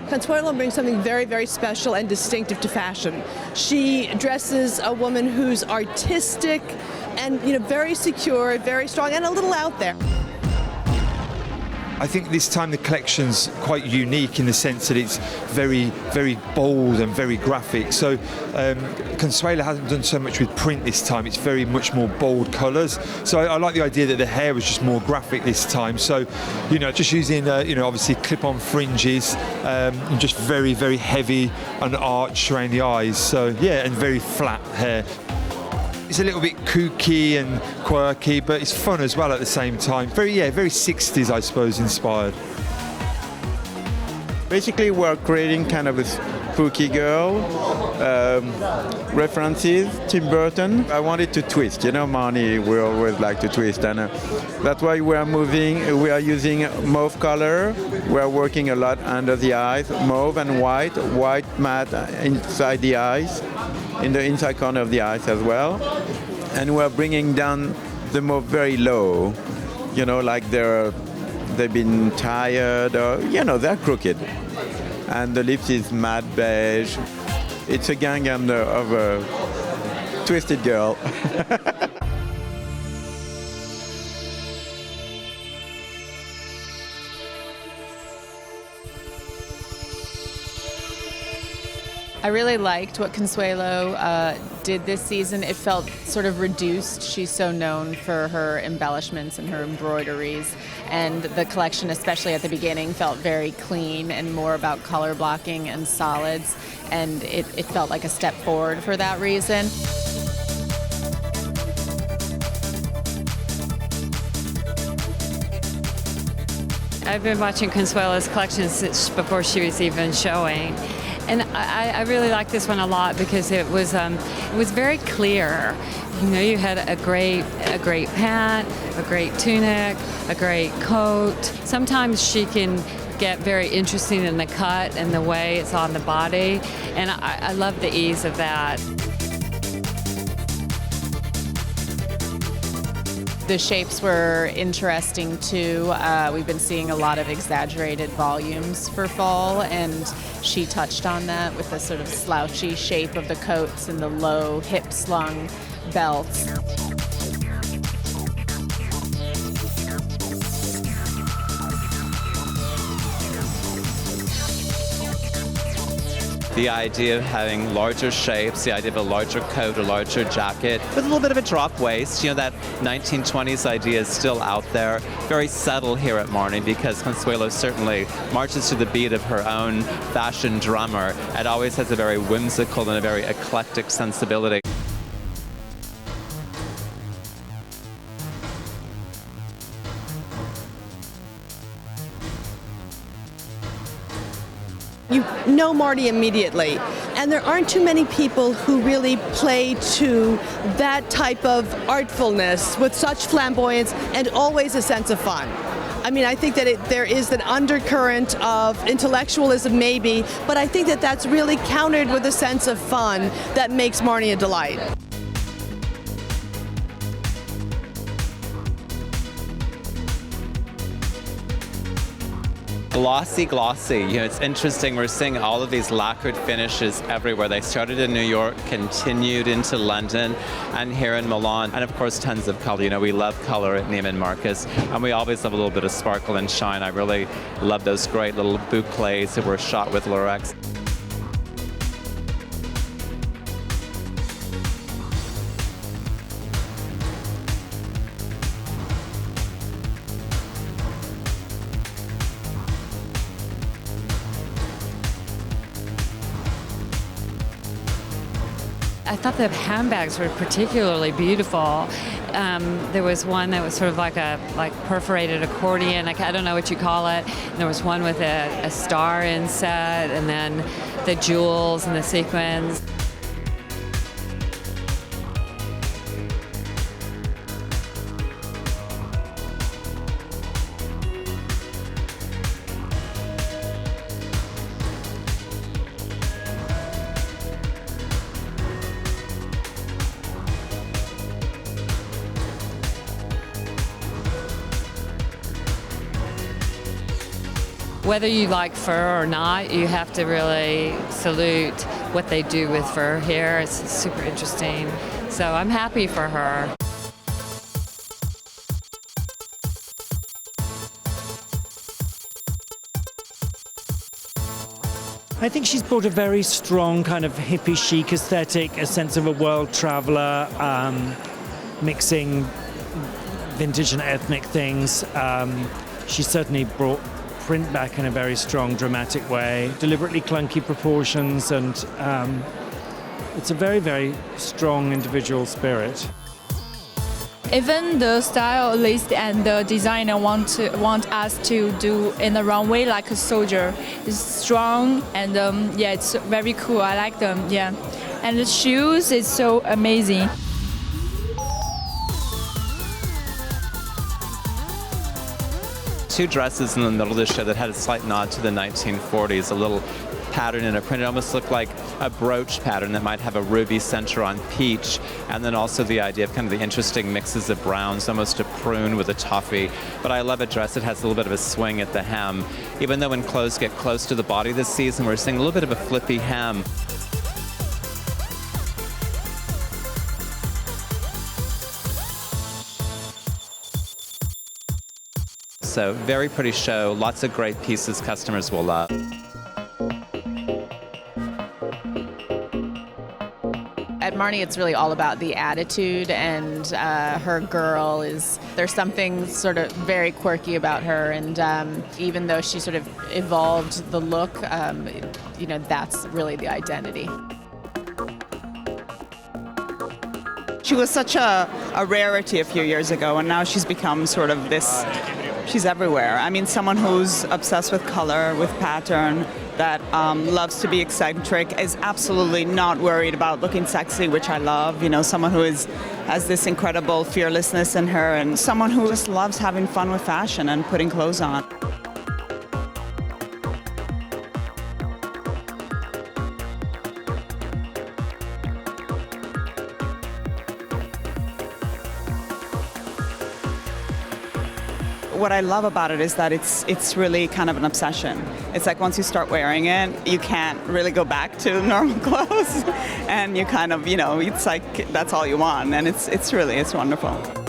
Consuelo brings something very, very special and distinctive to fashion. She dresses a woman who's artistic and very secure, very strong, and a little out there. I think this time the collection's quite unique in the sense that it's very, very bold and very graphic. So Consuelo hasn't done so much with print this time. It's very much more bold colours. So I like the idea that the hair was just more graphic this time. So, just using, obviously clip-on fringes, and just very, very heavy and arched around the eyes. So, yeah, and very flat hair. It's a little bit kooky and quirky, but it's fun as well at the same time. Very 60s, I suppose, inspired. Basically, we're creating kind of a spooky girl, references, Tim Burton. I wanted to twist, Marni, we always like to twist, and that's why we are using mauve color. We are working a lot under the eyes, mauve and white matte inside the eyes, in the inside corner of the eyes as well. And we're bringing down the mauve very low, like they've been tired or, they're crooked. And the lips is matte beige. It's a gang of a twisted girl. I really liked what Consuelo did this season. It felt sort of reduced. She's so known for her embellishments and her embroideries. And the collection, especially at the beginning, felt very clean and more about color blocking and solids. And it felt like a step forward for that reason. I've been watching Consuelo's collection since before she was even showing. And I really like this one a lot because it was very clear. You had a great pant, a great tunic, a great coat. Sometimes she can get very interesting in the cut and the way it's on the body, and I love the ease of that. The shapes were interesting too. We've been seeing a lot of exaggerated volumes for fall, and she touched on that with the sort of slouchy shape of the coats and the low hip-slung belts. The idea of having larger shapes, the idea of a larger coat, a larger jacket, with a little bit of a drop waist. That 1920s idea is still out there. Very subtle here at Marni because Consuelo certainly marches to the beat of her own fashion drummer and always has a very whimsical and a very eclectic sensibility. You know Marni immediately, and there aren't too many people who really play to that type of artfulness with such flamboyance and always a sense of fun. I mean, I think that there is an undercurrent of intellectualism maybe, but I think that that's really countered with a sense of fun that makes Marni a delight. Glossy. It's interesting. We're seeing all of these lacquered finishes everywhere. They started in New York, continued into London, and here in Milan. And of course, tons of color. We love color at Neiman Marcus, and we always love a little bit of sparkle and shine. I really love those great little bouclés that were shot with Lurex. I thought the handbags were particularly beautiful. There was one that was sort of like perforated accordion. I don't know what you call it. And there was one with a star inset, and then the jewels and the sequins. whether you like fur or not, you have to really salute what they do with fur here. It's super interesting. So I'm happy for her. I think she's brought a very strong kind of hippie chic aesthetic, a sense of a world traveler, mixing vintage and ethnic things. She certainly brought print back in a very strong, dramatic way, deliberately clunky proportions, and it's a very, very strong individual spirit. Even the stylist and the designer want us to do in the runway like a soldier. It's strong and yeah, it's very cool. I like them. Yeah, and the shoes is so amazing. Two dresses in the middle of the show that had a slight nod to the 1940s, a little pattern in a print. It almost looked like a brooch pattern that might have a ruby center on peach, and then also the idea of kind of the interesting mixes of browns, almost a prune with a toffee. But I love a dress that has a little bit of a swing at the hem. Even though when clothes get close to the body this season, we're seeing a little bit of a flippy hem. So very pretty show, lots of great pieces customers will love. At Marni, it's really all about the attitude, and her girl is, there's something sort of very quirky about her, and even though she sort of evolved the look, you know, that's really the identity. She was such a rarity a few years ago, and now she's become sort of this, she's everywhere. I mean, someone who's obsessed with color, with pattern, that loves to be eccentric, is absolutely not worried about looking sexy, which I love. You know, someone who has this incredible fearlessness in her, and someone who just loves having fun with fashion and putting clothes on. What I love about it is that it's really kind of an obsession. It's like once you start wearing it, you can't really go back to normal clothes, and you kind of, you know, it's like that's all you want, and it's wonderful.